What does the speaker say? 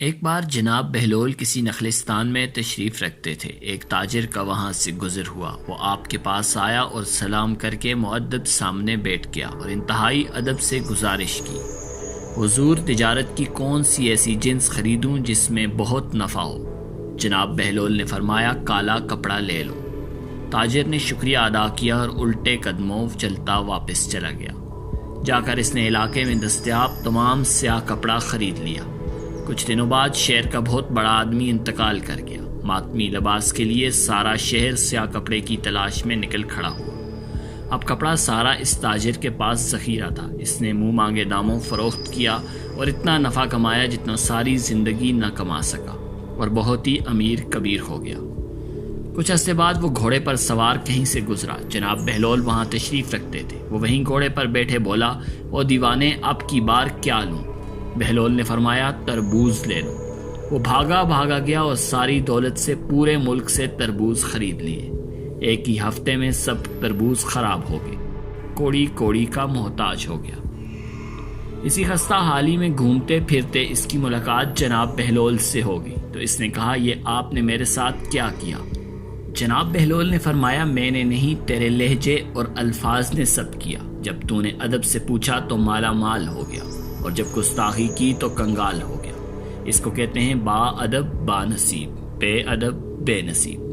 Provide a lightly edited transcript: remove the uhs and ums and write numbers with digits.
ایک بار جناب بہلول کسی نخلستان میں تشریف رکھتے تھے۔ ایک تاجر کا وہاں سے گزر ہوا۔ وہ آپ کے پاس آیا اور سلام کر کے مؤدب سامنے بیٹھ گیا اور انتہائی ادب سے گزارش کی، حضور تجارت کی کون سی ایسی جنس خریدوں جس میں بہت نفع ہو؟ جناب بہلول نے فرمایا، کالا کپڑا لے لو۔ تاجر نے شکریہ ادا کیا اور الٹے قدموں چلتا واپس چلا گیا۔ جا کر اس نے علاقے میں دستیاب تمام سیاہ کپڑا خرید لیا۔ کچھ دنوں بعد شہر کا بہت بڑا آدمی انتقال کر گیا۔ ماتمی لباس کے لیے سارا شہر سیاہ کپڑے کی تلاش میں نکل کھڑا ہوا۔ اب کپڑا سارا اس تاجر کے پاس ذخیرہ تھا۔ اس نے منہ مانگے داموں فروخت کیا اور اتنا نفع کمایا جتنا ساری زندگی نہ کما سکا، اور بہت ہی امیر کبیر ہو گیا۔ کچھ عرصے بعد وہ گھوڑے پر سوار کہیں سے گزرا۔ جناب بہلول وہاں تشریف رکھتے تھے۔ وہ وہیں گھوڑے پر بیٹھے بولا، او دیوانے، اب کی بار کیا لوں؟ بہلول نے فرمایا، تربوز لے لو۔ وہ بھاگا گیا اور ساری دولت سے پورے ملک سے تربوز خرید لیے۔ ایک ہی ہفتے میں سب تربوز خراب ہو گئے۔ کوڑی کوڑی کا محتاج ہو گیا۔ اسی خستہ حالی میں گھومتے پھرتے اس کی ملاقات جناب بہلول سے ہو گئی تو اس نے کہا، یہ آپ نے میرے ساتھ کیا کیا؟ جناب بہلول نے فرمایا، میں نے نہیں، تیرے لہجے اور الفاظ نے سب کیا۔ جب تو نے ادب سے پوچھا تو مالا مال ہو گیا، اور جب گستاخی کی تو کنگال ہو گیا۔ اس کو کہتے ہیں با ادب با نصیب، بے ادب بے نصیب۔